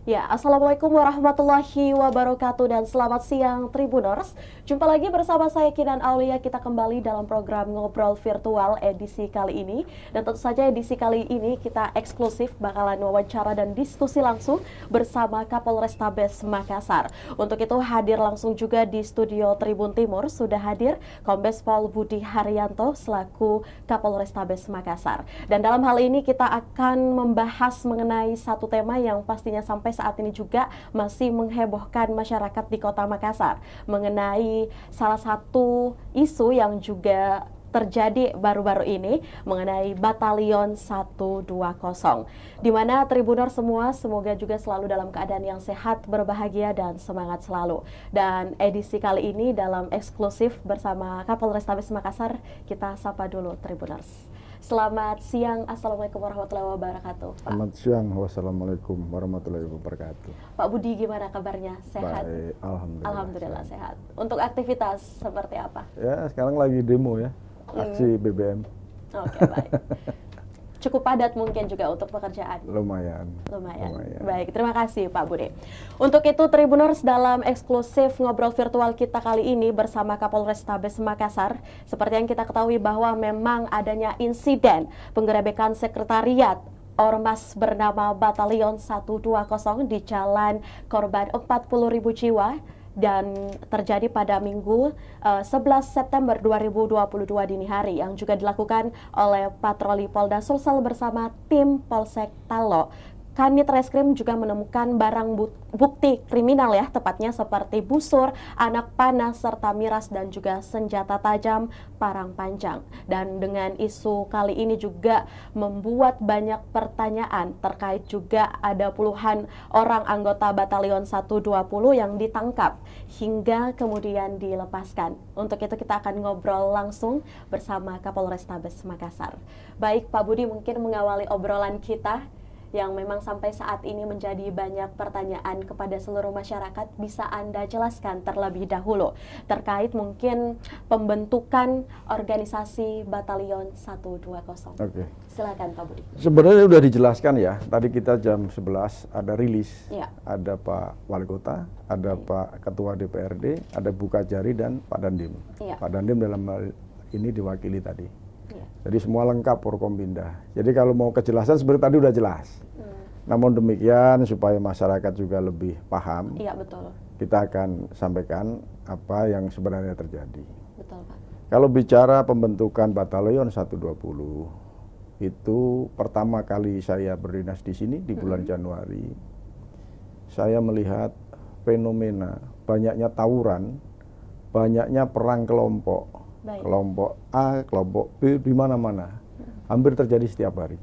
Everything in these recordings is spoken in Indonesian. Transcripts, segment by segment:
Ya, Assalamualaikum warahmatullahi wabarakatuh dan selamat siang Tribuners. Jumpa lagi bersama saya Kinan Aulia, kita kembali dalam program Ngobrol Virtual edisi kali ini. Dan tentu saja edisi kali ini kita eksklusif bakalan wawancara dan diskusi langsung bersama Kapolrestabes Makassar. Untuk itu hadir langsung juga di studio Tribun Timur, sudah hadir Kombes Pol Budi Haryanto selaku Kapolrestabes Makassar. Dan dalam hal ini kita akan membahas mengenai satu tema yang pastinya sampai saat ini juga masih menghebohkan masyarakat di Kota Makassar mengenai salah satu isu yang juga terjadi baru-baru ini mengenai Batalion 120, di mana Tribunor semua semoga juga selalu dalam keadaan yang sehat, berbahagia dan semangat selalu. Dan edisi kali ini dalam eksklusif bersama Kapolrestabes Makassar, kita sapa dulu Tribuners. Selamat siang, Assalamualaikum warahmatullahi wabarakatuh. Pak. Selamat siang, wassalamualaikum warahmatullahi wabarakatuh. Pak Budi, gimana kabarnya? Sehat? Baik, alhamdulillah. Alhamdulillah sehat. Untuk aktivitas seperti apa? Ya, sekarang lagi demo ya, aksi BBM. Oke, baik. Cukup padat mungkin juga untuk pekerjaan. Lumayan. Baik, terima kasih Pak Budi. Untuk itu Tribuners, dalam eksklusif ngobrol virtual kita kali ini bersama Kapolrestabes Makassar, seperti yang kita ketahui bahwa memang adanya insiden penggerebekan sekretariat Ormas bernama Batalion 120 di Jalan Korban 40.000 jiwa dan terjadi pada Minggu 11 September 2022 dini hari, yang juga dilakukan oleh patroli Polda Sulsel bersama tim Polsek Talo. Kanit Reskrim juga menemukan barang bukti kriminal ya, tepatnya seperti busur, anak panah, serta miras dan juga senjata tajam, parang panjang. Dan dengan isu kali ini juga membuat banyak pertanyaan terkait juga ada puluhan orang anggota Batalion 120 yang ditangkap hingga kemudian dilepaskan. Untuk itu kita akan ngobrol langsung bersama Kapolrestabes Makassar. Baik Pak Budi, mungkin mengawali obrolan kita yang memang sampai saat ini menjadi banyak pertanyaan kepada seluruh masyarakat, bisa Anda jelaskan terlebih dahulu terkait mungkin pembentukan organisasi Batalion 120. Oke. Silakan Pak Budi. Sebenarnya sudah dijelaskan ya, tadi kita jam 11 ada rilis. Ya. Ada Pak Wali Kota, ada Pak Ketua DPRD, ada Bu Kajari dan Pak Dandim. Ya. Pak Dandim dalam hal ini diwakili tadi. Ya. Jadi semua lengkap Forkompinda. Jadi kalau mau kejelasan sebenarnya tadi udah jelas. Namun demikian supaya masyarakat juga lebih paham. Iya, betul. Kita akan sampaikan apa yang sebenarnya terjadi. Betul, Pak. Kalau bicara pembentukan Batalion 120, itu pertama kali saya berdinas di sini di bulan Januari. Saya melihat fenomena banyaknya tawuran, banyaknya perang kelompok. Baik. Kelompok A, kelompok B di mana-mana. Hampir terjadi setiap hari.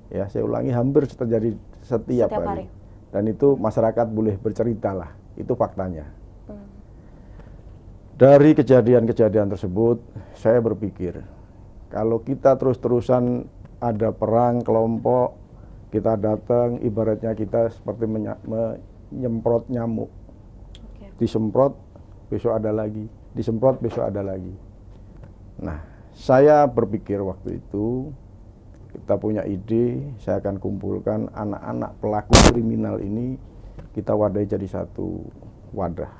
Ya, saya ulangi, hampir terjadi setiap hari. Dan itu masyarakat boleh bercerita lah, itu faktanya. Dari kejadian-kejadian tersebut, saya berpikir, kalau kita terus-terusan ada perang kelompok, kita datang, ibaratnya kita seperti menyemprot nyamuk. Disemprot, besok ada lagi. Disemprot, besok ada lagi. Nah, saya berpikir waktu itu, kita punya ide, saya akan kumpulkan anak-anak pelaku kriminal ini, kita wadai jadi satu wadah.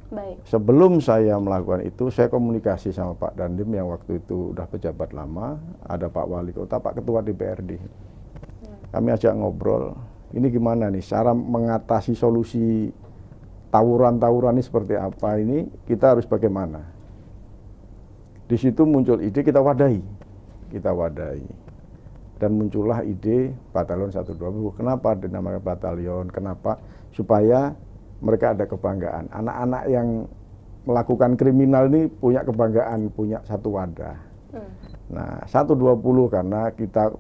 Baik. Sebelum saya melakukan itu, saya komunikasi sama Pak Dandim yang waktu itu udah pejabat lama, ada Pak Wali Kota, Pak Ketua DPRD. Kami ajak ngobrol, ini gimana nih, cara mengatasi solusi tawuran-tawuran ini seperti apa ini, kita harus bagaimana. Di situ muncul ide, kita wadahi. Dan muncullah ide Batalion 120. Kenapa dinamakan batalion? Kenapa? Supaya mereka ada kebanggaan. Anak-anak yang melakukan kriminal ini punya kebanggaan, punya satu wadah. Nah, 120 karena kita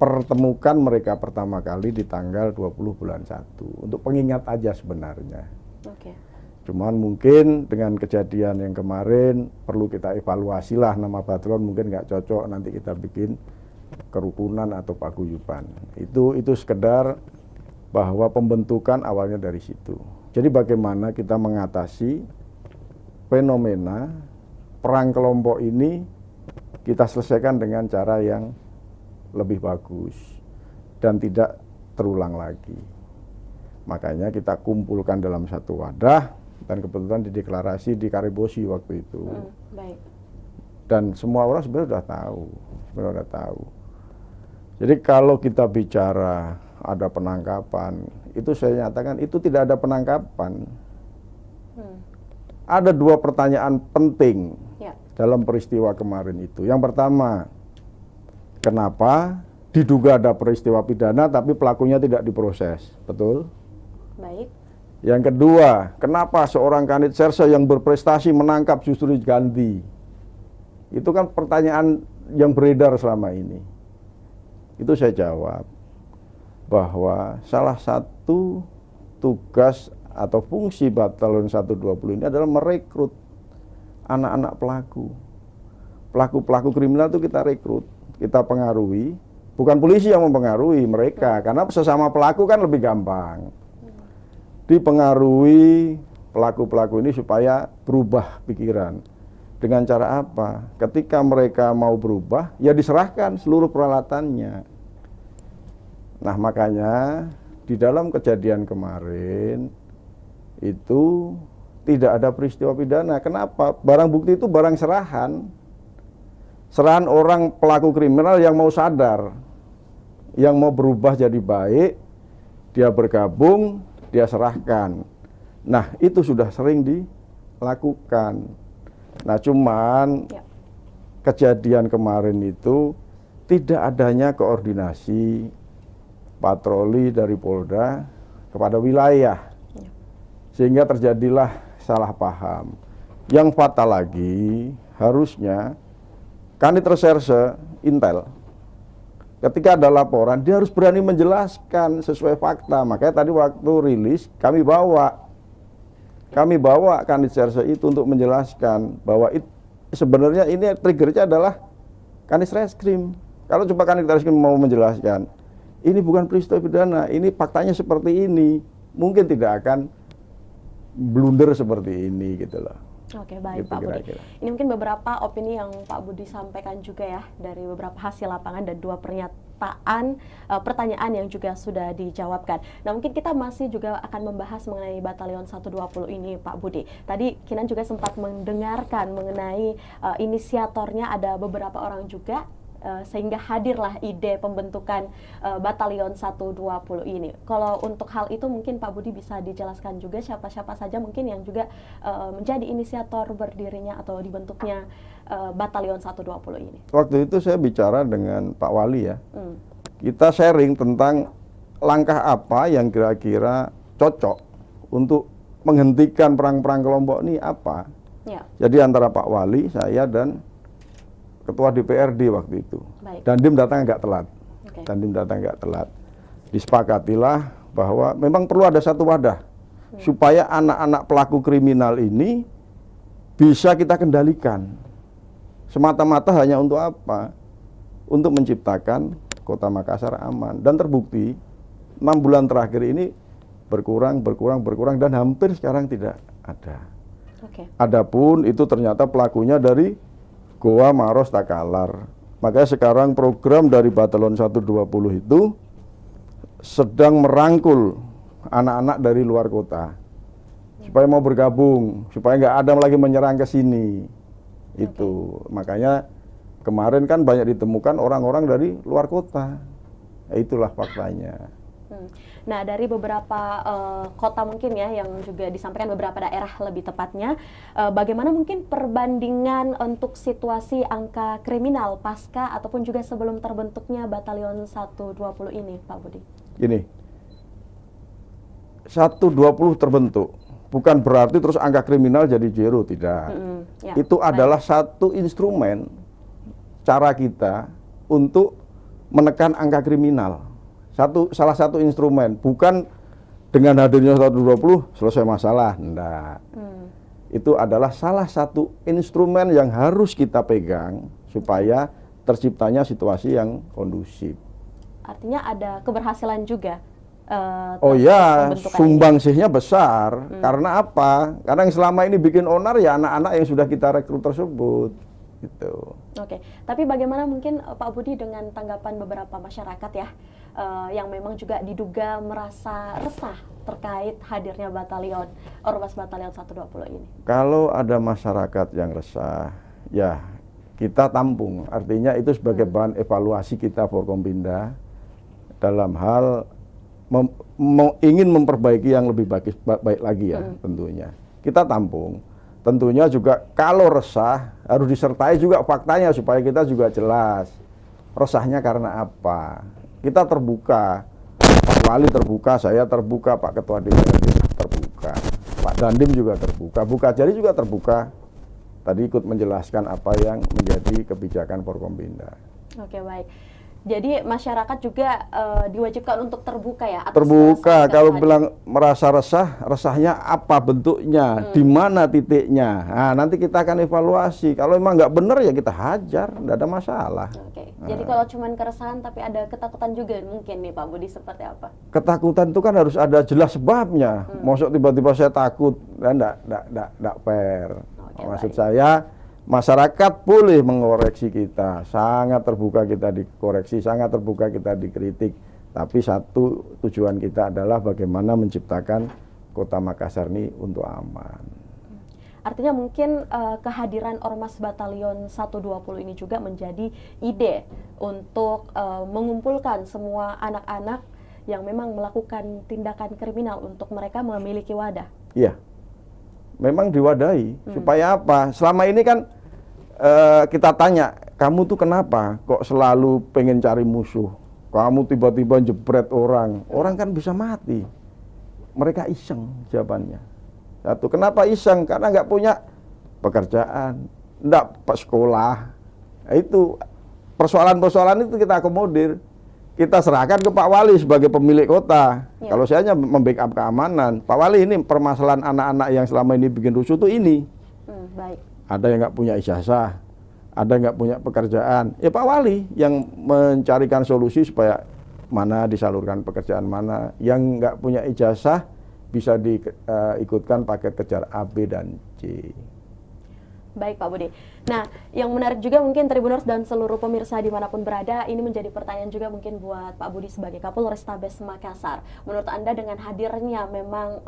pertemukan mereka pertama kali di tanggal 20 bulan 1. Untuk pengingat aja sebenarnya. Oke. Cuman mungkin dengan kejadian yang kemarin perlu kita evaluasi lah, nama batalion mungkin nggak cocok, nanti kita bikin kerukunan atau paguyuban. Itu sekedar bahwa pembentukan awalnya dari situ. Jadi bagaimana kita mengatasi fenomena perang kelompok ini, kita selesaikan dengan cara yang lebih bagus dan tidak terulang lagi. Makanya kita kumpulkan dalam satu wadah, dan kebetulan dideklarasi di Karibosi waktu itu. Baik. Dan semua orang sebenarnya sudah tahu. Jadi kalau kita bicara ada penangkapan, itu saya nyatakan itu tidak ada penangkapan. Ada dua pertanyaan penting dalam peristiwa kemarin itu. Yang pertama, kenapa diduga ada peristiwa pidana tapi pelakunya tidak diproses? Betul? Baik. Yang kedua, kenapa seorang Kanit Serse yang berprestasi menangkap justru diganti? Itu kan pertanyaan yang beredar selama ini. Itu saya jawab bahwa salah satu tugas atau fungsi Batalion 120 ini adalah merekrut anak-anak pelaku. Pelaku-pelaku kriminal itu kita rekrut, kita pengaruhi. Bukan polisi yang mempengaruhi mereka, karena sesama pelaku kan lebih gampang. Dipengaruhi pelaku-pelaku ini supaya berubah pikiran. Dengan cara apa? Ketika mereka mau berubah, ya diserahkan seluruh peralatannya. Nah, makanya di dalam kejadian kemarin itu tidak ada peristiwa pidana. Kenapa? Barang bukti itu barang serahan. Serahan orang pelaku kriminal yang mau sadar, yang mau berubah jadi baik, dia bergabung, dia serahkan. Nah, itu sudah sering dilakukan. Nah, cuman kejadian kemarin itu tidak adanya koordinasi patroli dari Polda kepada wilayah. Sehingga terjadilah salah paham. Yang fatal lagi, harusnya Kanit Reserse Intel, ketika ada laporan, dia harus berani menjelaskan sesuai fakta. Makanya tadi waktu rilis, kami bawa Kanit Reserse itu untuk menjelaskan bahwa sebenarnya ini triggernya adalah Kanit Reskrim. Kalau coba Kanit Reskrim mau menjelaskan, ini bukan peristiwa pidana, ini faktanya seperti ini, mungkin tidak akan blunder seperti ini gitu loh. Oke, baik gitu, Pak Budi. kira-kira. Ini mungkin beberapa opini yang Pak Budi sampaikan juga ya dari beberapa hasil lapangan dan dua pernyataan pertanyaan yang juga sudah dijawabkan. Nah, mungkin kita masih juga akan membahas mengenai Batalion 120 ini Pak Budi. Tadi Kinan juga sempat mendengarkan mengenai inisiatornya ada beberapa orang juga, sehingga hadirlah ide pembentukan Batalion 120 ini. Kalau untuk hal itu mungkin Pak Budi bisa dijelaskan juga siapa-siapa saja mungkin yang juga menjadi inisiator berdirinya atau dibentuknya Batalion 120 ini. Waktu itu saya bicara dengan Pak Wali ya. Kita sharing tentang langkah apa yang kira-kira cocok untuk menghentikan perang-perang kelompok ini apa. Ya. Jadi antara Pak Wali, saya dan Ketua DPRD waktu itu. Baik. Dan Dim datang agak telat. Okay. Dan Dim datang agak telat. Disepakatilah bahwa memang perlu ada satu wadah supaya anak-anak pelaku kriminal ini bisa kita kendalikan. Semata-mata hanya untuk apa? Untuk menciptakan Kota Makassar aman. Dan terbukti 6 bulan terakhir ini berkurang dan hampir sekarang tidak ada. Okay. Adapun itu ternyata pelakunya dari Goa, Maros, Takalar. Makanya sekarang program dari Batalion 120 itu sedang merangkul anak-anak dari luar kota supaya mau bergabung, supaya nggak ada lagi menyerang ke sini. Itu makanya kemarin kan banyak ditemukan orang-orang dari luar kota. Itulah faktanya. Nah, dari beberapa kota mungkin ya yang juga disampaikan beberapa daerah lebih tepatnya, bagaimana mungkin perbandingan untuk situasi angka kriminal pasca ataupun juga sebelum terbentuknya Batalion 120 ini, Pak Budi? Gini, 120 terbentuk, bukan berarti terus angka kriminal jadi zero, tidak. Ya, itu adalah satu instrumen cara kita untuk menekan angka kriminal. Salah satu instrumen, bukan dengan hadirnya 120 selesai masalah, enggak. Itu adalah salah satu instrumen yang harus kita pegang supaya terciptanya situasi yang kondusif. Artinya ada keberhasilan juga. Oh ya, sumbangsihnya besar. Karena apa? Karena yang selama ini bikin onar ya anak-anak yang sudah kita rekrut tersebut. Gitu. Oke, tapi bagaimana mungkin Pak Budi dengan tanggapan beberapa masyarakat ya yang memang juga diduga merasa resah terkait hadirnya Ormas Batalion 120 ini? Kalau ada masyarakat yang resah, ya kita tampung. Artinya itu sebagai bahan evaluasi kita Forkompinda dalam hal ingin memperbaiki yang lebih baik lagi ya tentunya. Kita tampung. Tentunya juga kalau resah harus disertai juga faktanya supaya kita juga jelas resahnya karena apa. Kita terbuka, Pak Wali terbuka, saya terbuka, Pak Ketua DPRD terbuka, Pak Dandim juga terbuka, Bu Kajari juga terbuka. Tadi ikut menjelaskan apa yang menjadi kebijakan Forkompinda. Oke, baik. Jadi masyarakat juga diwajibkan untuk terbuka ya? Terbuka, kalau bilang merasa resah, resahnya apa bentuknya, di mana titiknya. Nah, nanti kita akan evaluasi. Kalau memang nggak benar ya kita hajar, nggak ada masalah. Oke. Jadi kalau cuma keresahan tapi ada ketakutan juga mungkin nih Pak Budi, seperti apa? Ketakutan itu kan harus ada jelas sebabnya. Maksud tiba-tiba saya takut, nggak fair. Oke, maksud baik. saya masyarakat boleh mengoreksi kita, sangat terbuka kita dikoreksi, sangat terbuka kita dikritik. Tapi satu tujuan kita adalah bagaimana menciptakan Kota Makassar ini untuk aman. Artinya mungkin kehadiran Ormas Batalion 120 ini juga menjadi ide untuk mengumpulkan semua anak-anak yang memang melakukan tindakan kriminal untuk mereka memiliki wadah. Iya, memang diwadahi. Supaya apa? Selama ini kan kita tanya, kamu tuh kenapa kok selalu pengen cari musuh? Kamu tiba-tiba jebret orang, orang kan bisa mati. Mereka iseng jawabannya. Satu, kenapa iseng? Karena nggak punya pekerjaan, nggak sekolah. Nah, itu persoalan-persoalan itu kita akomodir. Kita serahkan ke Pak Wali sebagai pemilik kota. Ya. Kalau saya hanya membackup keamanan. Pak Wali, ini permasalahan anak-anak yang selama ini bikin rusuh tuh ini. Baik. Ada yang nggak punya ijazah, ada yang nggak punya pekerjaan. Ya Pak Wali yang mencarikan solusi supaya mana disalurkan pekerjaan mana. Yang nggak punya ijazah bisa diikutkan paket kejar A, B, dan C. Baik Pak Budi. Nah, yang menarik juga mungkin Tribuners dan seluruh pemirsa dimanapun berada, ini menjadi pertanyaan juga mungkin buat Pak Budi sebagai Kapolrestabes Makassar. Menurut Anda dengan hadirnya memang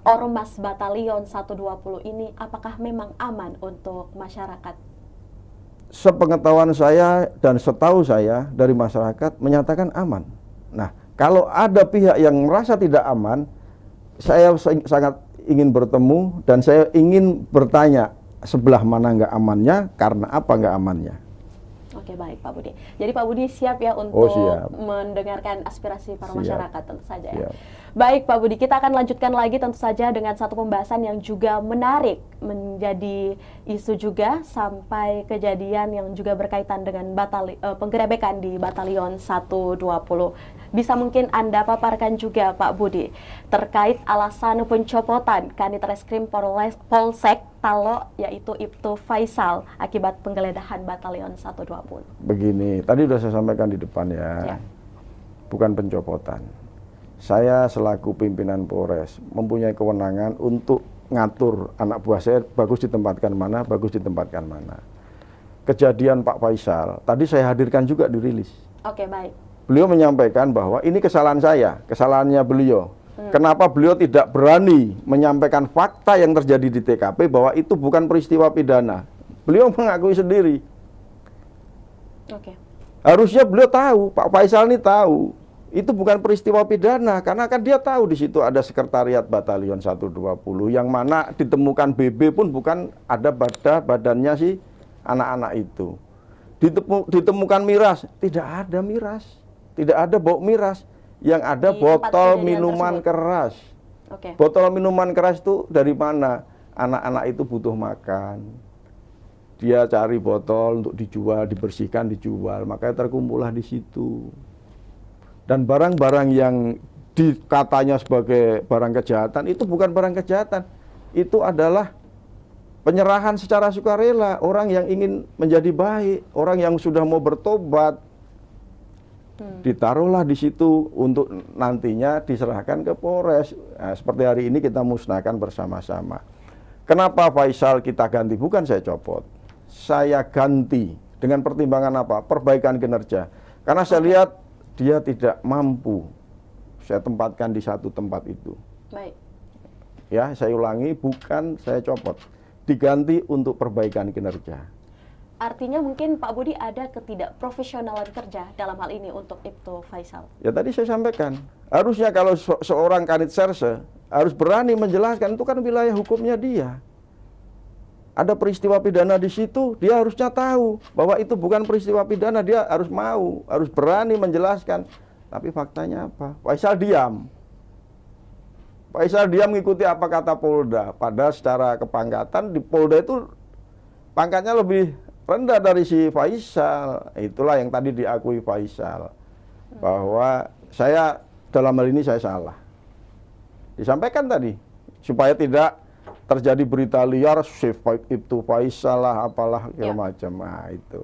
Ormas Batalion 120 ini, apakah memang aman untuk masyarakat? Sepengetahuan saya dan setahu saya dari masyarakat menyatakan aman. Nah, kalau ada pihak yang merasa tidak aman, saya sangat ingin bertemu dan saya ingin bertanya sebelah mana nggak amannya, karena apa nggak amannya. Oke, baik Pak Budi. Jadi Pak Budi siap ya untuk siap. mendengarkan aspirasi para masyarakat tentu saja ya. Siap. Baik Pak Budi, kita akan lanjutkan lagi tentu saja dengan satu pembahasan yang juga menarik, menjadi isu juga sampai kejadian yang juga berkaitan dengan penggerebekan di Batalion 120. Bisa mungkin Anda paparkan juga Pak Budi terkait alasan pencopotan Kanit Reskrim Polsek Talo yaitu Ibtu Faisal akibat penggeledahan Batalion 120. Begini, tadi sudah saya sampaikan di depan ya. Bukan pencopotan. Saya selaku pimpinan Polres mempunyai kewenangan untuk ngatur anak buah saya bagus ditempatkan mana, bagus ditempatkan mana. Kejadian Pak Faisal, tadi saya hadirkan juga di rilis. Oke, baik. Beliau menyampaikan bahwa ini kesalahan saya, kesalahannya beliau. Kenapa beliau tidak berani menyampaikan fakta yang terjadi di TKP bahwa itu bukan peristiwa pidana? Beliau mengakui sendiri. Oke. Harusnya beliau tahu, Pak Faisal ini tahu, itu bukan peristiwa pidana, karena kan dia tahu di situ ada sekretariat Batalion 120 yang mana ditemukan BB pun bukan ada badannya si anak-anak itu. Ditemukan miras, tidak ada miras. Tidak ada bau miras, yang ada botol minuman keras. Oke. Botol minuman keras itu dari mana? Anak-anak itu butuh makan. Dia cari botol untuk dijual, dibersihkan, dijual. Makanya terkumpullah di situ. Dan barang-barang yang dikatanya sebagai barang kejahatan, itu bukan barang kejahatan. Itu adalah penyerahan secara sukarela. Orang yang ingin menjadi baik, orang yang sudah mau bertobat, ditaruhlah di situ untuk nantinya diserahkan ke Polres. Nah, seperti hari ini kita musnahkan bersama-sama. Kenapa Faisal kita ganti? Bukan saya copot. saya ganti dengan pertimbangan apa? Perbaikan kinerja. Karena saya lihat dia tidak mampu saya tempatkan di satu tempat itu. Baik. Ya, saya ulangi, bukan saya copot. Diganti untuk perbaikan kinerja. Artinya mungkin Pak Budi ada ketidakprofesionalan kerja dalam hal ini untuk Ibtu Faisal. Ya tadi saya sampaikan, harusnya kalau seorang Kanit Serse harus berani menjelaskan, itu kan wilayah hukumnya dia. Ada peristiwa pidana di situ, dia harusnya tahu bahwa itu bukan peristiwa pidana, dia harus mau, harus berani menjelaskan. Tapi faktanya apa? Faisal diam. Faisal diam mengikuti apa kata Polda. Padahal secara kepangkatan di Polda itu pangkatnya lebih rendah dari si Faisal. Itulah yang tadi diakui Faisal. Bahwa saya dalam hal ini saya salah. Disampaikan tadi supaya tidak terjadi berita liar Ibtu Faisal lah apalah segala macam. Nah, itu.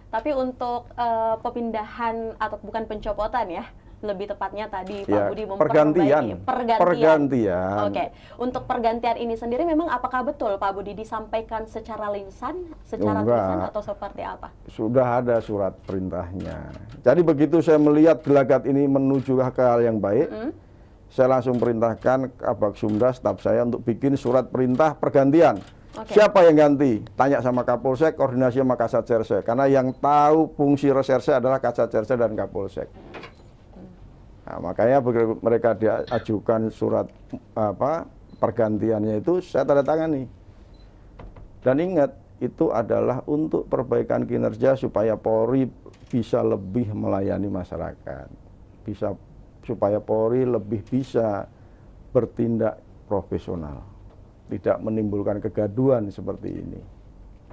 Tapi untuk pemindahan atau bukan pencopotan ya, lebih tepatnya tadi Pak Ya, Budi memperbaiki pergantian. Oke, untuk pergantian ini sendiri memang apakah betul Pak Budi disampaikan secara lisan, tulisan atau seperti apa? Sudah ada surat perintahnya. Jadi begitu saya melihat gelagat ini menuju ke hal yang baik, saya langsung perintahkan Kabak Sumda staf saya untuk bikin surat perintah pergantian. Siapa yang ganti? Tanya sama Kapolsek, koordinasi sama Kasat Serse. Karena yang tahu fungsi reserse adalah Kasat Serse dan Kapolsek. Nah, makanya mereka diajukan surat pergantiannya itu saya tanda tangani. Dan ingat, itu adalah untuk perbaikan kinerja supaya Polri bisa lebih melayani masyarakat. Supaya Polri lebih bisa bertindak profesional. Tidak menimbulkan kegaduhan seperti ini.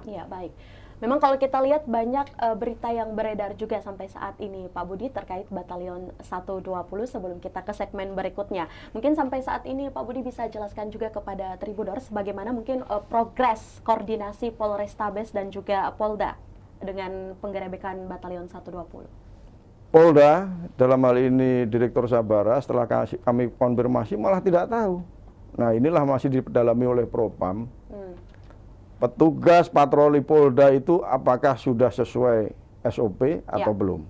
Iya, baik. Memang kalau kita lihat banyak berita yang beredar juga sampai saat ini Pak Budi terkait Batalion 120 sebelum kita ke segmen berikutnya. Mungkin sampai saat ini Pak Budi bisa jelaskan juga kepada Tribuners bagaimana mungkin progres koordinasi Polrestabes dan juga Polda dengan penggerebekan Batalion 120. Polda dalam hal ini Direktur Sabara setelah kami konfirmasi malah tidak tahu. Nah, inilah masih didalami oleh Propam. Petugas patroli Polda itu apakah sudah sesuai SOP atau belum?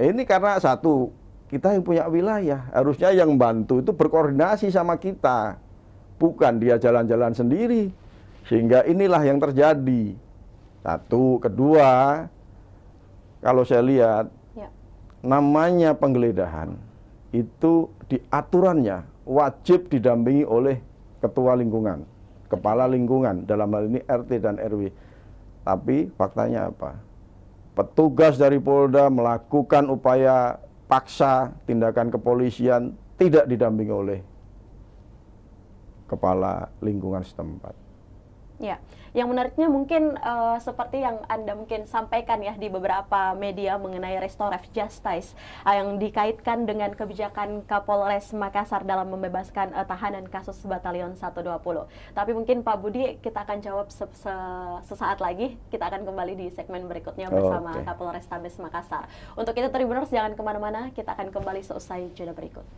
Ini karena satu, kita yang punya wilayah, harusnya yang bantu itu berkoordinasi sama kita. Bukan dia jalan-jalan sendiri. Sehingga inilah yang terjadi. Satu, kedua, kalau saya lihat, namanya penggeledahan, itu di aturannya wajib didampingi oleh ketua lingkungan, kepala lingkungan, dalam hal ini RT dan RW. Tapi faktanya apa? Petugas dari Polda melakukan upaya paksa, tindakan kepolisian tidak didampingi oleh kepala lingkungan setempat. Ya, yang menariknya mungkin seperti yang Anda mungkin sampaikan ya di beberapa media mengenai restoratif justice yang dikaitkan dengan kebijakan Kapolres Makassar dalam membebaskan tahanan kasus Batalion 120. Tapi mungkin Pak Budi kita akan jawab sesaat lagi. Kita akan kembali di segmen berikutnya bersama Kapolrestabes Makassar. Untuk itu Tribuners jangan kemana-mana, kita akan kembali seusai jeda berikut.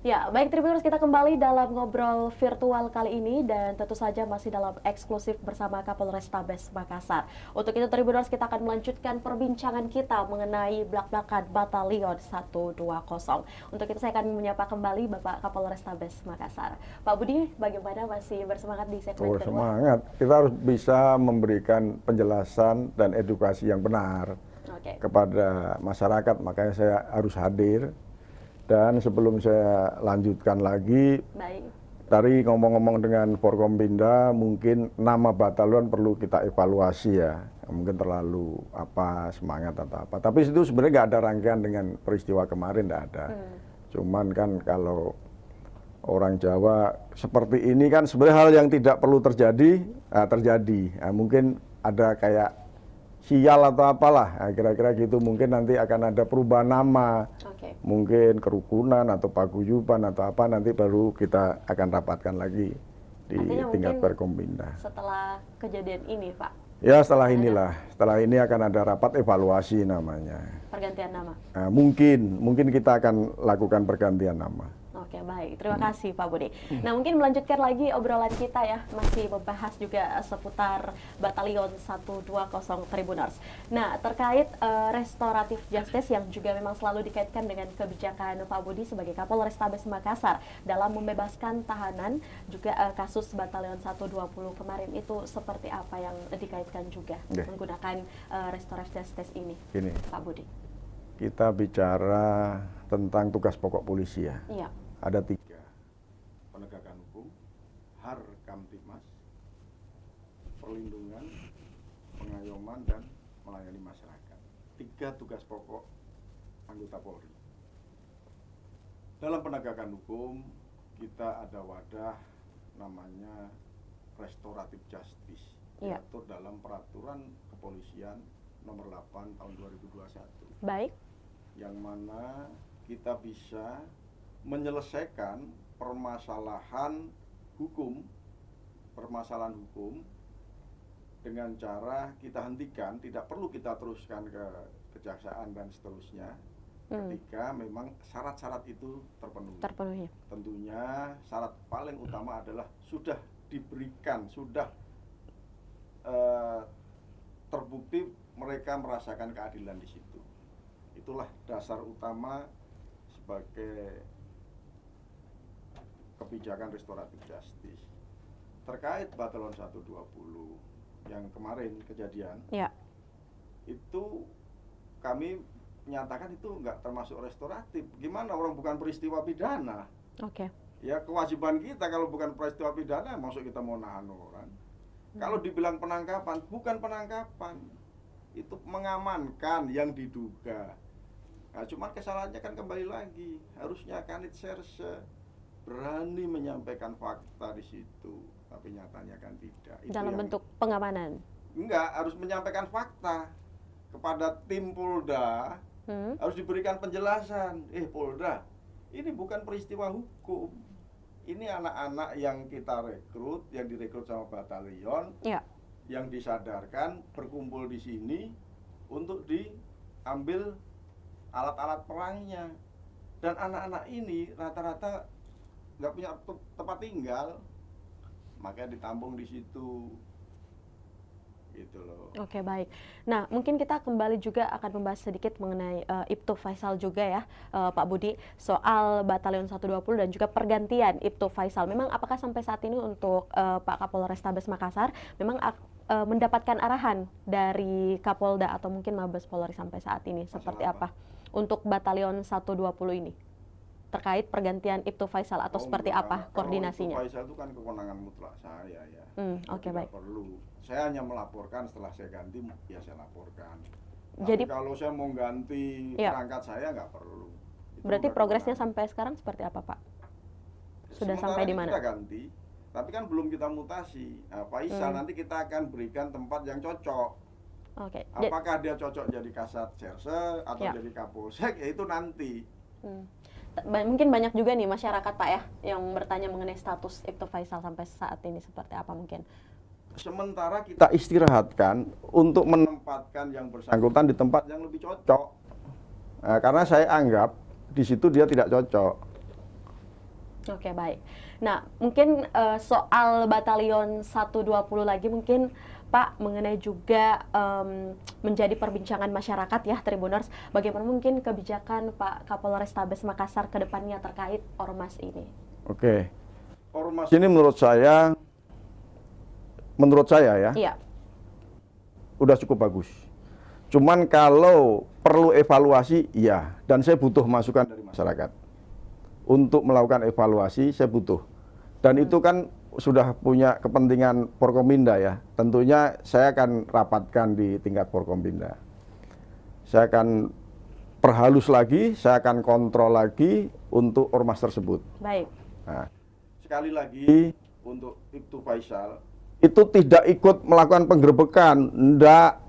Ya, baik Tribuners, kita kembali dalam ngobrol virtual kali ini dan tentu saja masih dalam eksklusif bersama Kapolrestabes Makassar. Untuk itu Tribuners, kita akan melanjutkan perbincangan kita mengenai blak-blakan Batalion 120. Untuk itu saya akan menyapa kembali Bapak Kapolrestabes Makassar. Pak Budi, bagaimana, masih bersemangat di segmen kedua? Semangat, kita harus bisa memberikan penjelasan dan edukasi yang benar kepada masyarakat, makanya saya harus hadir. Dan sebelum saya lanjutkan lagi, tadi ngomong-ngomong dengan Forkompinda, mungkin nama batalion perlu kita evaluasi ya. Mungkin terlalu semangat atau apa. Tapi itu sebenarnya nggak ada rangkaian dengan peristiwa kemarin, nggak ada. Cuman kan kalau orang Jawa seperti ini kan sebenarnya hal yang tidak perlu terjadi, terjadi. Mungkin ada kayak sial atau apalah, kira-kira gitu. Mungkin nanti akan ada perubahan nama, mungkin kerukunan atau paguyuban atau apa, nanti baru kita akan rapatkan lagi di tingkat Forkompinda. Setelah kejadian ini, Pak? Ya, setelah ini akan ada rapat evaluasi namanya. Pergantian nama? Nah, mungkin kita akan lakukan pergantian nama. Oke, baik. Terima kasih Pak Budi. Nah, mungkin melanjutkan lagi obrolan kita ya, masih membahas juga seputar Batalion 120 Tribuners. Nah, terkait restoratif justice yang juga memang selalu dikaitkan dengan kebijakan Pak Budi sebagai Kapolrestabes Makassar dalam membebaskan tahanan, juga kasus Batalion 120 kemarin itu seperti apa yang dikaitkan juga menggunakan restoratif justice ini, Pak Budi? Kita bicara tentang tugas pokok polisi ya. Iya. Ada 3, penegakan hukum, HAR Kamtibmas, perlindungan, pengayoman, dan melayani masyarakat. 3 tugas pokok anggota Polri. Dalam penegakan hukum, kita ada wadah namanya restoratif justice, diatur dalam peraturan kepolisian nomor 8 tahun 2021. Baik. Yang mana kita bisa menyelesaikan permasalahan hukum dengan cara kita hentikan, tidak perlu kita teruskan ke kejaksaan dan seterusnya, ketika memang syarat-syarat itu terpenuhi. Tentunya syarat paling utama adalah sudah diberikan, sudah terbukti mereka merasakan keadilan di situ. Itulah dasar utama sebagai kebijakan restoratif justice. Terkait Batalion 120 yang kemarin kejadian, itu kami menyatakan itu nggak termasuk restoratif. Gimana, orang bukan peristiwa pidana? Ya, kewajiban kita kalau bukan peristiwa pidana, maksud kita mau nahan orang. Kalau dibilang penangkapan, bukan penangkapan, itu mengamankan yang diduga. Nah, cuman kesalahannya kan kembali lagi, harusnya Kanit Serse berani menyampaikan fakta di situ, tapi nyatanya kan tidak. Itu dalam bentuk pengamanan? Enggak, harus menyampaikan fakta kepada tim Polda, harus diberikan penjelasan. Polda, ini bukan peristiwa hukum, ini anak-anak yang kita rekrut, yang direkrut sama batalion, yang disadarkan berkumpul di sini untuk diambil alat-alat perangnya, dan anak-anak ini rata-rata nggak punya tempat tinggal, makanya ditampung di situ, gitu loh. Oke, baik. Nah, mungkin kita kembali juga akan membahas sedikit mengenai Ibtu Faisal juga ya, Pak Budi, soal Batalion 120 dan juga pergantian Ibtu Faisal. Memang apakah sampai saat ini untuk Pak Kapolrestabes Makassar memang mendapatkan arahan dari Kapolda atau mungkin Mabes Polri sampai saat ini seperti apa untuk Batalion 120 ini? Terkait pergantian Ibtu Faisal atau seperti apa koordinasinya? Ibtu Faisal itu kan kewenangan mutlak saya ya. Oke, baik. Perlu. Saya hanya melaporkan setelah saya ganti, ya saya laporkan. Jadi kalau saya mau ganti perangkat saya nggak perlu. Berarti progresnya sampai sekarang seperti apa, Pak? Sudah sampai di mana? Kita ganti, tapi kan belum kita mutasi. Nah, Faisal nanti kita akan berikan tempat yang cocok. Apakah dia cocok jadi Kasat Serse atau jadi Kapolsek, ya itu nanti. Mungkin banyak juga nih masyarakat, Pak ya, yang bertanya mengenai status Ibtu Faisal sampai saat ini seperti apa mungkin. Sementara kita istirahatkan untuk menempatkan yang bersangkutan di tempat yang lebih cocok. Nah, karena saya anggap di situ dia tidak cocok. Oke, baik. Nah, mungkin soal Batalion 120 lagi mungkin Pak mengenai juga menjadi perbincangan masyarakat ya Tribuners, bagaimana mungkin kebijakan Pak Kapolrestabes Makassar ke depannya terkait ormas ini? Oke. Ormas ini menurut saya ya, Iya, udah cukup bagus. Cuman kalau perlu evaluasi, ya, dan saya butuh masukan dari masyarakat. Untuk melakukan evaluasi, saya butuh. Dan itu kan sudah punya kepentingan Forkompinda ya. Tentunya saya akan rapatkan di tingkat Forkompinda. Saya akan perhalus lagi, saya akan kontrol lagi untuk ormas tersebut. baik. Nah, sekali lagi untuk Ibtu Faisal, itu tidak ikut melakukan penggerebekan, enggak.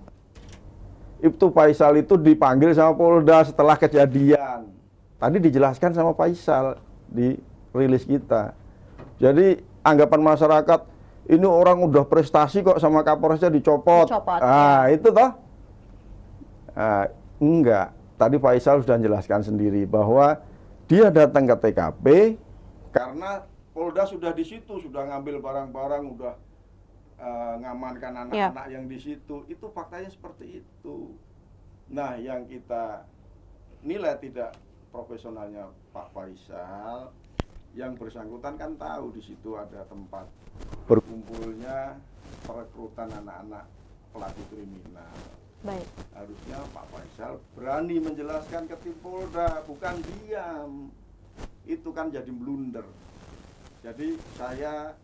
Ibtu Faisal itu dipanggil sama Polda setelah kejadian. Tadi dijelaskan sama Faisal di rilis kita. Jadi anggapan masyarakat, ini orang udah prestasi kok sama Kapolresnya dicopot. Itu toh. Enggak. Tadi Faisal sudah menjelaskan sendiri bahwa dia datang ke TKP karena Polda sudah di situ, sudah ngambil barang-barang, udah ngamankan anak-anak yang di situ. Itu faktanya seperti itu. Nah, yang kita nilai tidak profesionalnya Pak Faisal, yang bersangkutan kan tahu di situ ada tempat berkumpulnya perekrutan anak-anak pelaku kriminal. Baik. Harusnya Pak Faisal berani menjelaskan ke tim Polda, bukan diam. Itu kan jadi blunder. Jadi saya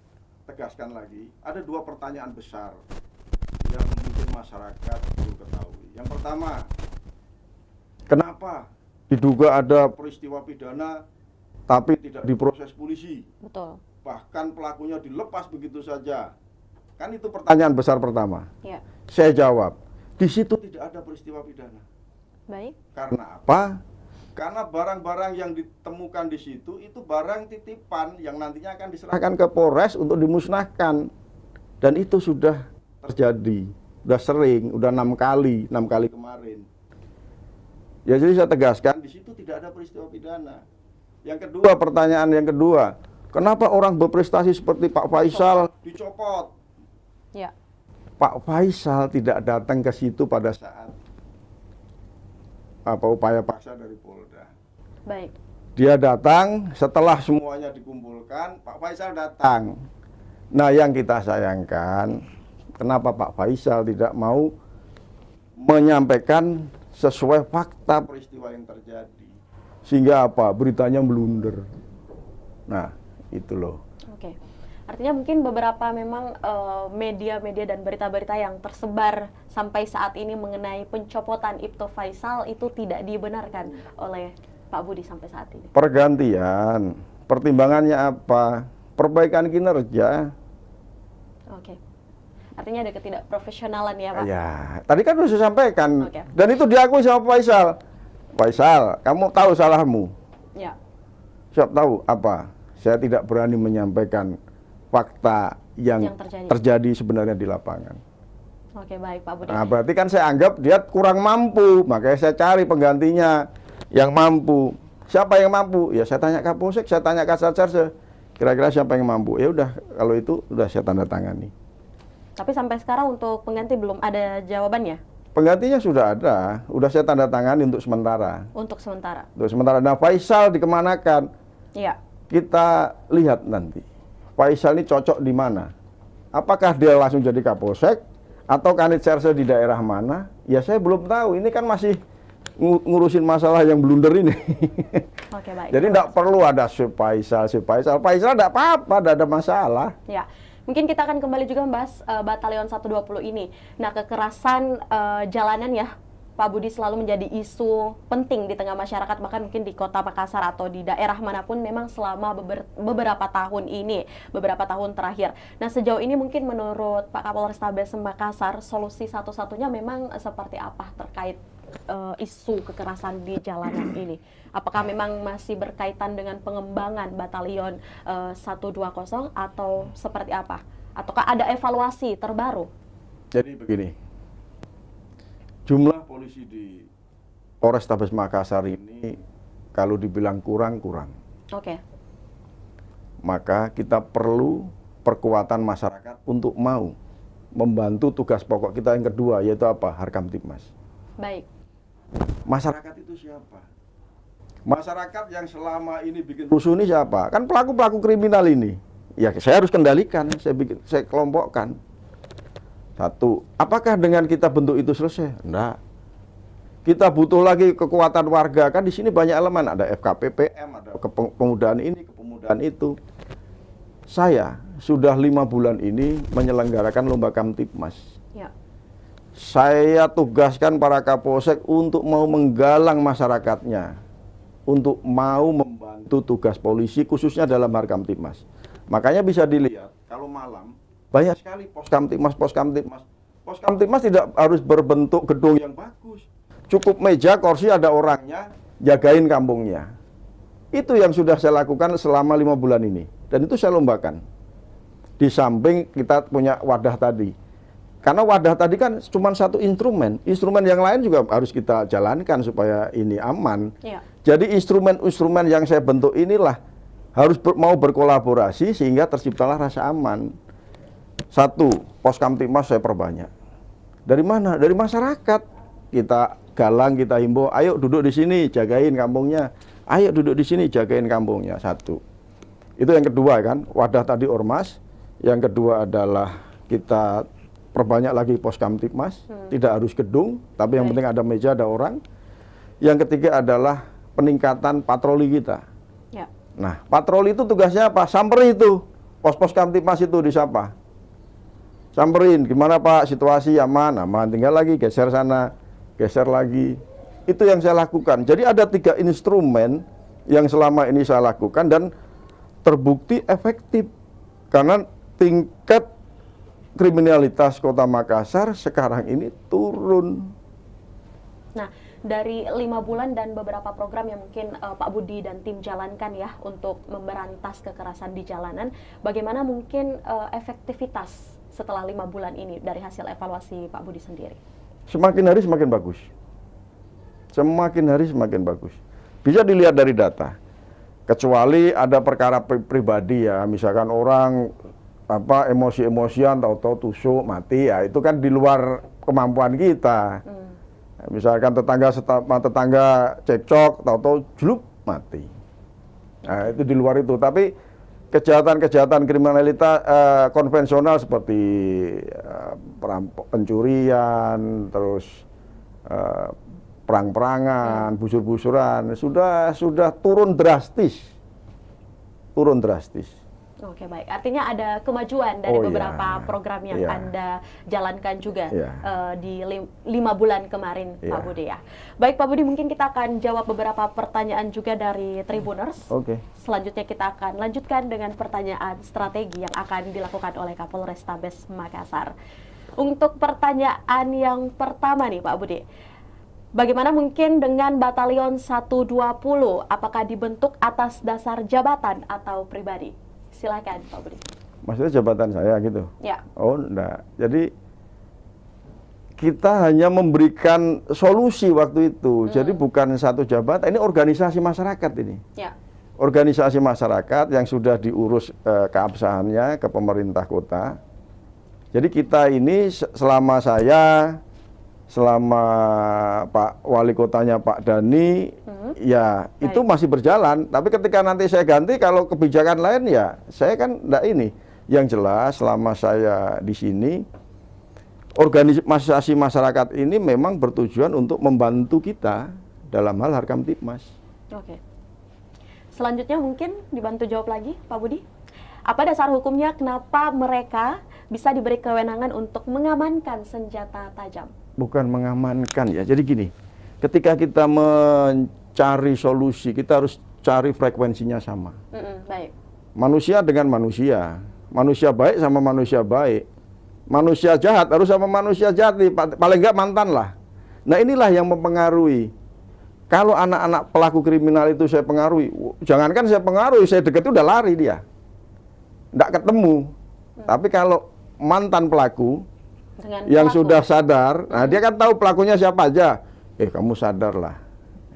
tegaskan lagi, ada dua pertanyaan besar yang mungkin masyarakat perlu ketahui. Yang pertama, kenapa diduga ada peristiwa pidana tapi tidak diproses polisi? Betul. Bahkan pelakunya dilepas begitu saja. Kan itu pertanyaan besar pertama. Ya. Saya jawab, di situ tidak ada peristiwa pidana. Baik. Karena apa? Karena barang-barang yang ditemukan di situ itu barang titipan yang nantinya akan diserahkan ke Polres untuk dimusnahkan. Dan itu sudah terjadi, sudah sering, udah 6 kali kemarin. Ya, jadi saya tegaskan di situ tidak ada peristiwa pidana. Yang kedua, pertanyaan yang kedua, kenapa orang berprestasi seperti Pak Faisal dicopot? Ya. Pak Faisal tidak datang ke situ pada saat upaya paksa dari Polda. Baik. Dia datang setelah semuanya dikumpulkan, Pak Faisal datang. Nah, yang kita sayangkan, kenapa Pak Faisal tidak mau menyampaikan sesuai fakta peristiwa yang terjadi, sehingga apa, beritanya blunder. Nah, itu loh. Oke. Artinya mungkin beberapa memang media-media dan berita-berita yang tersebar sampai saat ini mengenai pencopotan Ibtu Faisal itu tidak dibenarkan oleh Pak Budi sampai saat ini. Pergantian, pertimbangannya apa? Perbaikan kinerja. Oke. Artinya ada ketidakprofesionalan ya, Pak? Ya, tadi kan sudah saya sampaikan. Oke. Dan itu diakui sama Faisal. Faisal, kamu tahu salahmu. Ya. Siap tahu apa? Saya tidak berani menyampaikan fakta yang terjadi sebenarnya di lapangan. Oke, baik Pak Budi. Nah, berarti kan saya anggap dia kurang mampu, makanya saya cari penggantinya yang mampu. Siapa yang mampu? Ya saya tanya Kapolsek, saya tanya Kasat-Sarse. Kira-kira siapa yang mampu? Ya udah, kalau itu udah saya tanda tangani. Tapi sampai sekarang untuk pengganti belum ada jawabannya? Penggantinya sudah ada, udah saya tanda tangani untuk sementara. Untuk sementara? Untuk sementara. Nah, Faisal dikemanakan? Iya. Kita lihat nanti. Faisal ini cocok di mana? Apakah dia langsung jadi Kapolsek? Atau Kanit Serse di daerah mana? Ya saya belum tahu, ini kan masih ngurusin masalah yang blunder ini. Oke, baik. Jadi tidak perlu ada Faisal. Faisal tidak apa-apa, tidak ada masalah. Ya. Mungkin kita akan kembali juga membahas Batalion 120 ini. Nah, kekerasan jalanan ya, Pak Budi selalu menjadi isu penting di tengah masyarakat, bahkan mungkin di kota Makassar atau di daerah manapun memang selama beberapa tahun ini, beberapa tahun terakhir. Nah, sejauh ini mungkin menurut Pak Kapolrestabes Makassar, solusi satu-satunya memang seperti apa terkait isu kekerasan di jalanan ini? Apakah memang masih berkaitan dengan pengembangan Batalion 120 atau seperti apa? Ataukah ada evaluasi terbaru? Jadi begini, jumlah polisi di Polrestabes Makassar ini kalau dibilang kurang. Oke. maka kita perlu perkuatan masyarakat untuk mau membantu tugas pokok kita yang kedua, yaitu apa? Harkamtibmas. Baik. Masyarakat itu siapa? Masyarakat yang selama ini bikin rusuh ini siapa? Kan pelaku-pelaku kriminal ini. Ya saya harus kendalikan, saya kelompokkan. Satu, apakah dengan kita bentuk itu selesai? Enggak. Kita butuh lagi kekuatan warga, kan di sini banyak elemen, ada FKPPM, ada kepemudaan ini, kepemudaan itu. Saya sudah 5 bulan ini menyelenggarakan lomba Kamtibmas. Ya. Saya tugaskan para Kapolsek untuk mau menggalang masyarakatnya, untuk mau membantu tugas polisi khususnya dalam Harkamtibmas. Makanya bisa dilihat kalau malam banyak sekali pos Kamtibmas. Pos Kamtibmas tidak harus berbentuk gedung yang bagus. Cukup meja, kursi, ada orangnya, jagain kampungnya. Itu yang sudah saya lakukan selama 5 bulan ini. Dan itu saya lombakan. Di samping kita punya wadah tadi. Karena wadah tadi kan cuma satu instrumen. Instrumen yang lain juga harus kita jalankan supaya ini aman. Ya. Jadi instrumen-instrumen yang saya bentuk inilah harus mau berkolaborasi sehingga terciptalah rasa aman. Satu, pos Kamtibmas saya perbanyak. Dari mana? Dari masyarakat. Kita galang, kita himbau, ayo duduk di sini, jagain kampungnya. Ayo duduk di sini, jagain kampungnya. Satu. Itu yang kedua kan, wadah tadi ormas. Yang kedua adalah kita perbanyak lagi pos Kamtibmas. Tidak harus gedung, tapi yang penting ada meja, ada orang. Yang ketiga adalah peningkatan patroli kita. Ya. Nah, patroli itu tugasnya apa? Samperin itu. Pos-pos Kamtibmas itu disapa. Samperin, gimana Pak, situasi aman? Aman, tinggal lagi, geser sana. Geser lagi. Itu yang saya lakukan. Jadi ada 3 instrumen yang selama ini saya lakukan dan terbukti efektif. Karena tingkat kriminalitas Kota Makassar sekarang ini turun. Nah, dari 5 bulan dan beberapa program yang mungkin Pak Budi dan tim jalankan ya untuk memberantas kekerasan di jalanan, bagaimana mungkin efektivitas setelah 5 bulan ini dari hasil evaluasi Pak Budi sendiri? Semakin hari semakin bagus. Semakin hari semakin bagus. Bisa dilihat dari data. Kecuali ada perkara pribadi ya, misalkan orang emosi-emosian tahu-tahu tusuk mati ya, itu kan di luar kemampuan kita. Misalkan tetangga cekcok tahu-tahu jeluk mati. Nah, itu di luar itu. Tapi kejahatan-kejahatan kriminalitas konvensional seperti pencurian, terus perang-perangan, busur-busuran sudah turun drastis. Oke, baik. Artinya ada kemajuan dari beberapa program yang Anda jalankan juga di 5 bulan kemarin, Pak Budi ya. Baik, Pak Budi, mungkin kita akan jawab beberapa pertanyaan juga dari Tribuners. Oke. Selanjutnya kita akan lanjutkan dengan pertanyaan strategi yang akan dilakukan oleh Kapolrestabes Makassar. Untuk pertanyaan yang pertama nih, Pak Budi. Bagaimana mungkin dengan Batalion 120? Apakah dibentuk atas dasar jabatan atau pribadi? Silakan, Pak Budi. Maksudnya jabatan saya gitu? Ya. Oh, enggak. Jadi kita hanya memberikan solusi waktu itu. Jadi bukan satu jabatan, ini organisasi masyarakat ini. Ya. Organisasi masyarakat yang sudah diurus keabsahannya ke pemerintah kota. Jadi kita ini selama Pak Wali Kotanya Pak Dhani, ya itu masih berjalan. Tapi ketika nanti saya ganti, kalau kebijakan lain ya saya kan enggak ini. Yang jelas selama saya di sini, organisasi masyarakat ini memang bertujuan untuk membantu kita dalam hal Harkamtibmas. Oke. Selanjutnya mungkin dibantu jawab lagi, Pak Budi. Apa dasar hukumnya kenapa mereka bisa diberi kewenangan untuk mengamankan senjata tajam? Bukan mengamankan ya, jadi gini, ketika kita mencari solusi, kita harus cari frekuensinya sama. Baik. Manusia dengan manusia, manusia baik sama manusia baik, manusia jahat harus sama manusia jahat, paling enggak mantan lah. Nah inilah yang mempengaruhi. Kalau anak-anak pelaku kriminal itu saya pengaruhi, jangankan saya pengaruhi, saya deket udah lari dia, enggak ketemu. Tapi kalau mantan pelaku yang sudah sadar, nah dia kan tahu pelakunya siapa aja. Kamu sadarlah,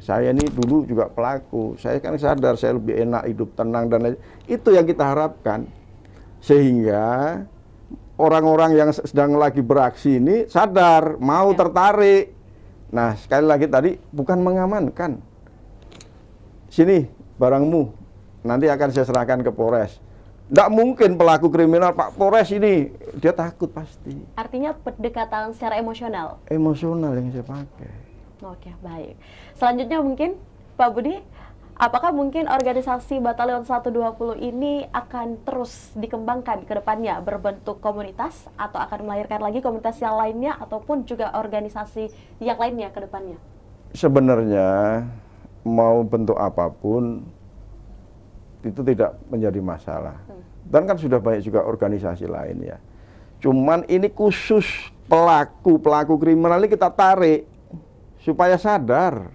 Saya ini dulu juga pelaku, saya kan sadar saya lebih enak hidup tenang dan lain. Itu yang kita harapkan. Sehingga orang-orang yang sedang lagi beraksi ini sadar, mau tertarik. Nah, sekali lagi tadi bukan mengamankan. Sini barangmu, nanti akan saya serahkan ke Polres. Tidak mungkin pelaku kriminal, Pak Polres ini, dia takut pasti. Artinya pendekatan secara emosional? Emosional yang saya pakai. Oke, baik. Selanjutnya mungkin, Pak Budi, apakah mungkin organisasi Batalion 120 ini akan terus dikembangkan ke depannya berbentuk komunitas, atau akan melahirkan lagi komunitas yang lainnya, ataupun juga organisasi yang lainnya ke depannya? Sebenarnya, mau bentuk apapun, itu tidak menjadi masalah. Dan kan sudah banyak juga organisasi lain ya. Cuman ini khusus pelaku kriminal ini kita tarik supaya sadar,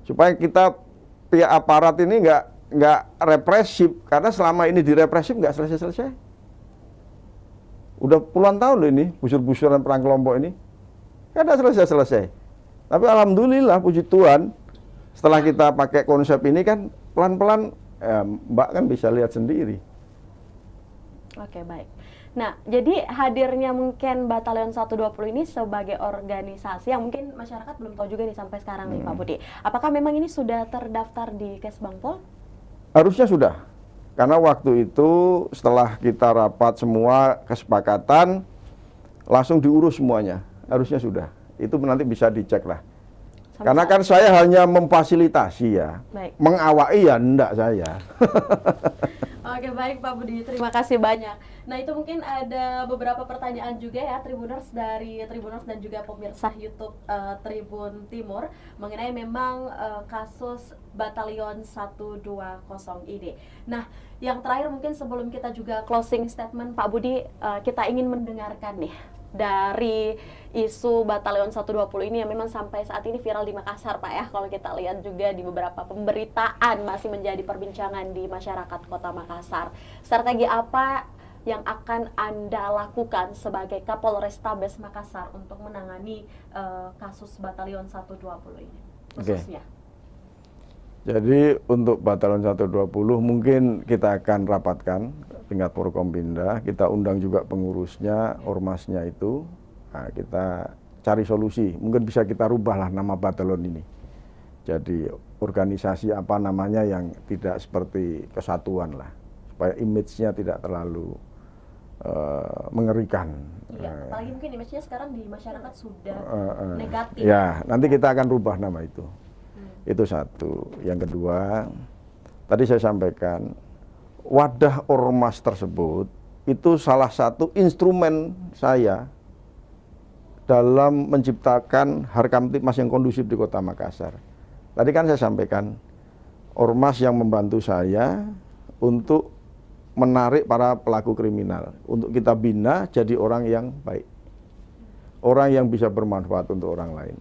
supaya kita pihak aparat ini nggak represif, karena selama ini direpresif nggak selesai-selesai. Udah puluhan tahun loh ini busur-busuran perang kelompok ini, nggak ada selesai-selesai. Tapi alhamdulillah puji Tuhan, setelah kita pakai konsep ini kan pelan-pelan. Mbak kan bisa lihat sendiri. Oke, baik. Nah, jadi hadirnya mungkin Batalion 120 ini sebagai organisasi yang mungkin masyarakat belum tahu juga nih sampai sekarang nih Pak Budi. Apakah memang ini sudah terdaftar di Kesbangpol? Harusnya sudah. Karena waktu itu setelah kita rapat semua kesepakatan, langsung diurus semuanya. Harusnya sudah. Itu nanti bisa dicek lah. Karena kan saya hanya memfasilitasi ya, mengawai ya enggak saya. Oke, baik Pak Budi, terima kasih banyak. Nah, itu mungkin ada beberapa pertanyaan juga ya Tribuners dari Tribuners dan juga pemirsa YouTube Tribun Timur mengenai memang kasus Batalion 120 ini. Nah, yang terakhir mungkin sebelum kita juga closing statement Pak Budi, kita ingin mendengarkan nih dari isu Batalion 120 ini yang memang sampai saat ini viral di Makassar Pak ya. Kalau kita lihat juga di beberapa pemberitaan masih menjadi perbincangan di masyarakat Kota Makassar. Strategi apa yang akan Anda lakukan sebagai Kapolrestabes Makassar untuk menangani kasus Batalion 120 ini khususnya? Jadi untuk Batalion 120 mungkin kita akan rapatkan tingkat Forkompinda, kita undang juga pengurusnya, ormasnya itu. Nah, kita cari solusi, mungkin bisa kita rubahlah nama batalion ini. Jadi organisasi apa namanya yang tidak seperti kesatuan lah, supaya image-nya tidak terlalu mengerikan. Iya, apalagi mungkin image-nya sekarang di masyarakat sudah negatif. Ya, nanti kita akan rubah nama itu. Itu satu. Yang kedua, tadi saya sampaikan, wadah ormas tersebut itu salah satu instrumen saya dalam menciptakan Harkamtipmas yang kondusif di Kota Makassar. Tadi kan saya sampaikan, ormas yang membantu saya untuk menarik para pelaku kriminal, untuk kita bina jadi orang yang baik, orang yang bisa bermanfaat untuk orang lain.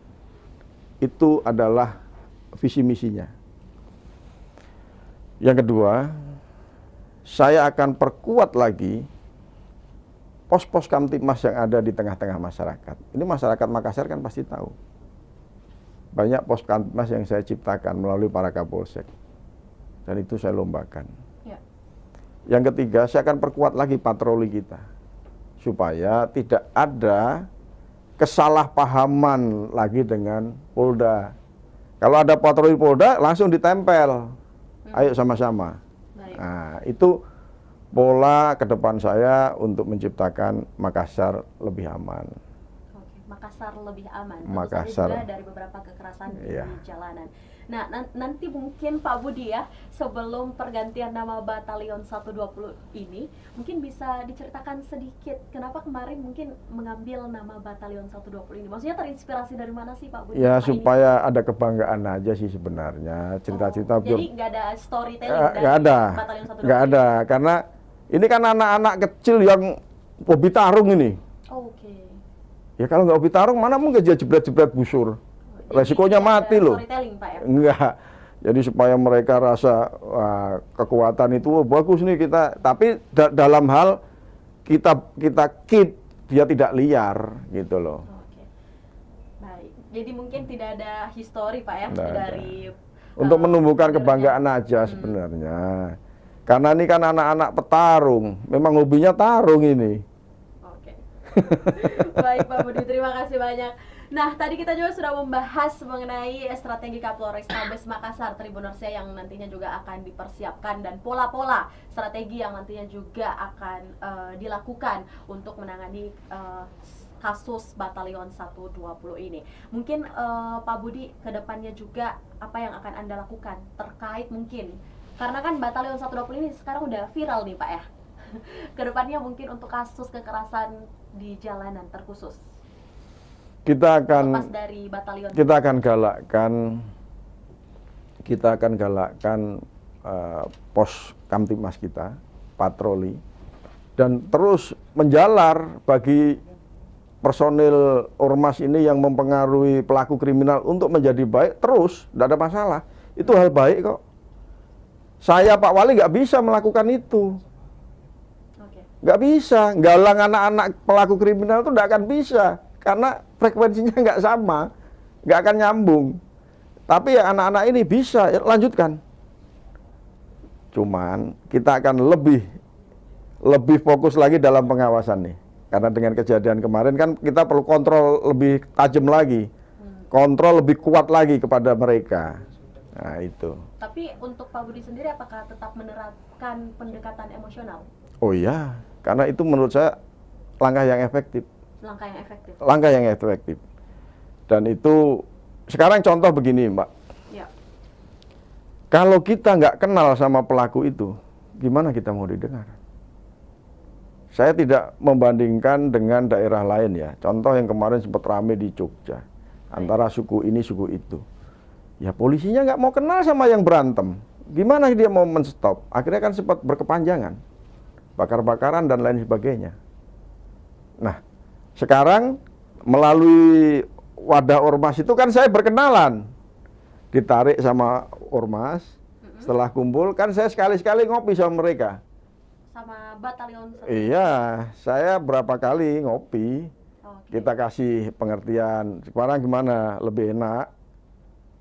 Itu adalah visi misinya. Yang kedua, saya akan perkuat lagi pos-pos Kamtipmas yang ada di tengah-tengah masyarakat. Ini masyarakat Makassar kan pasti tahu. Banyak pos Kamtipmas yang saya ciptakan melalui para Kapolsek. Dan itu saya lombakan. Ya. Yang ketiga, saya akan perkuat lagi patroli kita. Supaya tidak ada kesalahpahaman lagi dengan Polda. Kalau ada patroli Polda, langsung ditempel. Ayo sama-sama. Nah, itu pola ke depan saya untuk menciptakan Makassar lebih aman. Oke, Makassar lebih aman. Makassar juga dari beberapa kekerasan di jalanan. Nah, nanti mungkin Pak Budi ya, sebelum pergantian nama Batalion 120 ini, mungkin bisa diceritakan sedikit kenapa kemarin mungkin mengambil nama Batalion 120 ini. Maksudnya terinspirasi dari mana sih Pak Budi? Ya, supaya ada kebanggaan aja sih sebenarnya. Cerita-cerita. Jadi nggak ada storytelling dari Batalion 120? Nggak ada, karena ini kan anak-anak kecil yang hobi tarung ini. Oke. Ya kalau nggak hobi tarung, mana mungkin dia jebret-jebret busur. Resikonya mati loh. Pak, ya? Enggak. Jadi supaya mereka rasa kekuatan itu bagus nih kita. Tapi dalam hal kita keep dia tidak liar gitu loh. Baik, jadi mungkin tidak ada histori Pak ya Nggak ada. dari Untuk menumbuhkan kadernya. kebanggaan aja sebenarnya. Karena ini kan anak-anak petarung, memang hobinya tarung ini. Oke. Baik Pak Budi, terima kasih banyak. Nah, tadi kita juga sudah membahas mengenai strategi Kapolrestabes Makassar Tribuners yang nantinya juga akan dipersiapkan dan pola-pola strategi yang nantinya juga akan dilakukan untuk menangani kasus Batalion 120 ini. Mungkin Pak Budi kedepannya juga apa yang akan Anda lakukan terkait mungkin karena kan Batalion 120 ini sekarang udah viral nih Pak ya. Kedepannya mungkin untuk kasus kekerasan di jalanan terkhusus. Kita Lepas dari batalion. kita akan galakkan pos Kamtibmas kita, patroli, dan terus menjalar bagi personil ormas ini yang mempengaruhi pelaku kriminal untuk menjadi baik terus, tidak ada masalah. Itu hal baik kok. Saya Pak Wali nggak bisa melakukan itu. Nggak bisa, galang anak-anak pelaku kriminal itu nggak akan bisa. Karena frekuensinya nggak sama, nggak akan nyambung. Tapi ya anak-anak ini bisa, ya, lanjutkan. Cuman kita akan lebih fokus lagi dalam pengawasan nih. Karena dengan kejadian kemarin kan kita perlu kontrol lebih tajam lagi. Kontrol lebih kuat lagi kepada mereka. Nah itu. Tapi untuk Pak Budi sendiri apakah tetap menerapkan pendekatan emosional? Oh iya, karena itu menurut saya langkah yang efektif. Langkah yang efektif. Langkah yang efektif. Dan itu sekarang contoh begini, Mbak. Ya. Kalau kita nggak kenal sama pelaku itu, gimana kita mau didengar? Saya tidak membandingkan dengan daerah lain ya. Contoh yang kemarin sempat rame di Jogja, antara suku ini suku itu. Ya polisinya nggak mau kenal sama yang berantem. Gimana dia mau menstop? Akhirnya kan sempat berkepanjangan, bakar-bakaran dan lain sebagainya. Nah, sekarang melalui wadah ormas itu kan saya berkenalan, ditarik sama ormas. Setelah kumpul kan saya sekali-sekali ngopi sama mereka. Sama batalion. Iya, saya berapa kali ngopi. Kita kasih pengertian. Sekarang gimana? Lebih enak.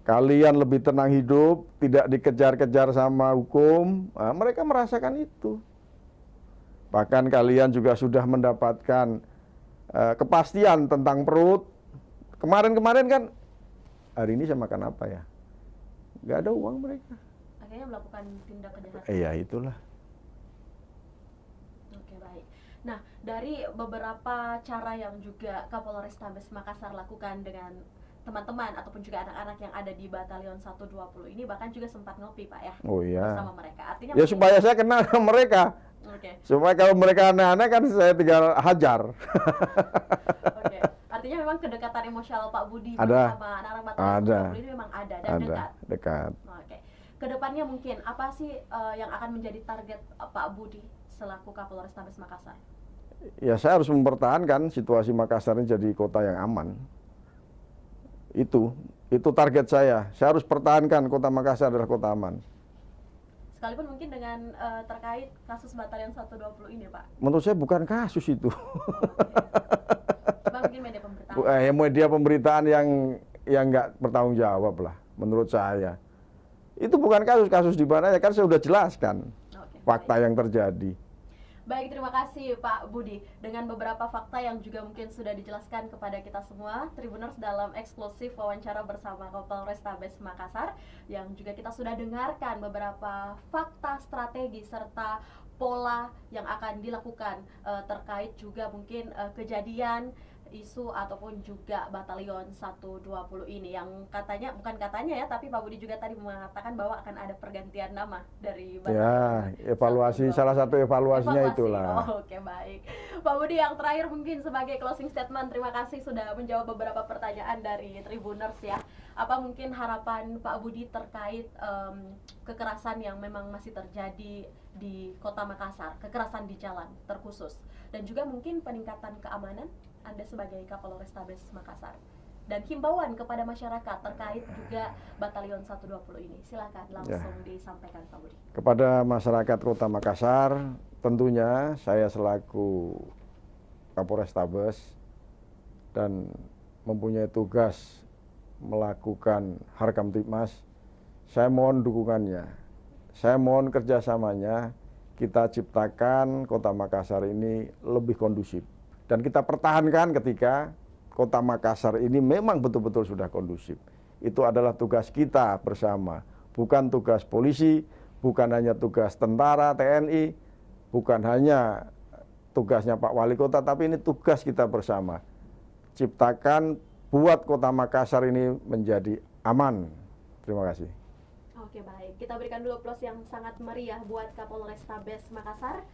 Kalian lebih tenang hidup, tidak dikejar-kejar sama hukum. Nah, mereka merasakan itu. Bahkan kalian juga sudah mendapatkan kepastian tentang perut. Kemarin-kemarin kan, hari ini saya makan apa ya? Nggak ada uang mereka. Akhirnya melakukan tindak kejahatan. Iya, itulah. Oke, baik. Nah, dari beberapa cara yang juga Kapolrestabes Makassar lakukan dengan teman-teman ataupun juga anak-anak yang ada di Batalion 120 ini bahkan juga sempat ngopi Pak ya. Oh iya. Bersama mereka. Artinya ya supaya saya kenal sama mereka. Supaya kalau mereka aneh-aneh kan saya tinggal hajar. Oke. Artinya memang kedekatan emosional Pak Budi ada. sama anak-anak Batalion 120 ini memang ada dan dekat. Oke. Kedepannya mungkin apa sih yang akan menjadi target Pak Budi selaku Kapolrestabes Makassar? Ya saya harus mempertahankan situasi Makassar ini jadi kota yang aman. Itu target saya. Saya harus pertahankan kota Makassar adalah kota aman. Sekalipun mungkin dengan terkait kasus Batalion 120 ini, Pak. Menurut saya bukan kasus itu. Cuma mungkin media pemberitaan. Media pemberitaan yang nggak bertanggung jawab lah, menurut saya. Itu bukan kasus di mana ya kan saya sudah jelaskan fakta yang terjadi. Baik, terima kasih Pak Budi. Dengan beberapa fakta yang juga mungkin sudah dijelaskan kepada kita semua, Tribuners dalam eksklusif wawancara bersama Kapolrestabes Makassar, yang juga kita sudah dengarkan beberapa fakta, strategi, serta pola yang akan dilakukan terkait juga mungkin kejadian isu ataupun juga Batalion 120 ini yang katanya, bukan katanya ya, tapi Pak Budi juga tadi mengatakan bahwa akan ada pergantian nama dari Batalion. Ya, evaluasi, salah satu evaluasinya itulah. Oke, baik. Pak Budi, yang terakhir mungkin sebagai closing statement, terima kasih sudah menjawab beberapa pertanyaan dari Tribuners ya. Apa mungkin harapan Pak Budi terkait kekerasan yang memang masih terjadi di Kota Makassar, kekerasan di jalan terkhusus, dan juga mungkin peningkatan keamanan Anda sebagai Kapolrestabes Makassar, dan himbauan kepada masyarakat terkait juga Batalion 120 ini. Silakan langsung disampaikan Pak Budi. Kepada masyarakat Kota Makassar, tentunya saya selaku Kapolrestabes dan mempunyai tugas melakukan Harkam Tipmas, saya mohon dukungannya, saya mohon kerjasamanya, kita ciptakan Kota Makassar ini lebih kondusif. Dan kita pertahankan ketika Kota Makassar ini memang betul-betul sudah kondusif. Itu adalah tugas kita bersama, bukan tugas polisi, bukan hanya tugas tentara, TNI, bukan hanya tugasnya Pak Wali Kota, tapi ini tugas kita bersama. Ciptakan, buat Kota Makassar ini menjadi aman. Terima kasih. Oke, baik. Kita berikan dulu aplaus yang sangat meriah buat Kapolrestabes Makassar.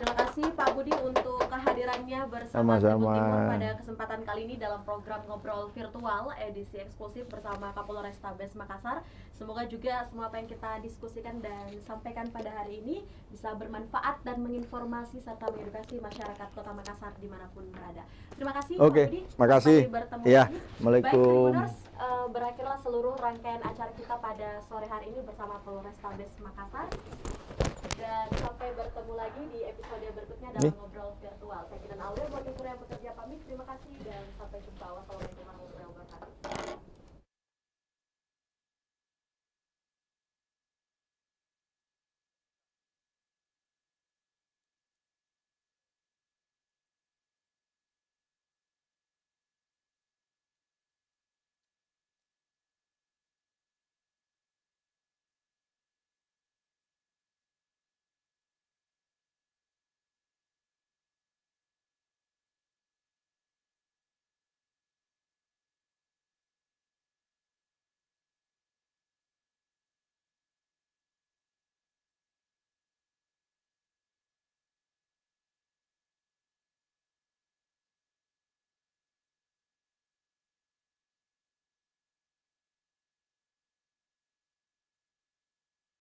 Terima kasih Pak Budi untuk kehadirannya bersama Tribun Timur pada kesempatan kali ini dalam program Ngobrol Virtual edisi eksklusif bersama Kapolrestabes Makassar. Semoga juga semua apa yang kita diskusikan dan sampaikan pada hari ini bisa bermanfaat dan menginformasi serta mengedukasi masyarakat Kota Makassar dimanapun berada. Terima kasih Pak Budi. Terima kasih. Bertemu Ya, lagi. Assalamualaikum. Baik, berakhirlah seluruh rangkaian acara kita pada sore hari ini bersama Polrestabes Makassar. Dan sampai bertemu lagi di episode berikutnya dalam Ngobrol Virtual. Saya Kinan Aurel, buat yang bekerja pamit. Terima kasih dan sampai jumpa. Wassalamualaikum warahmatullahi wabarakatuh.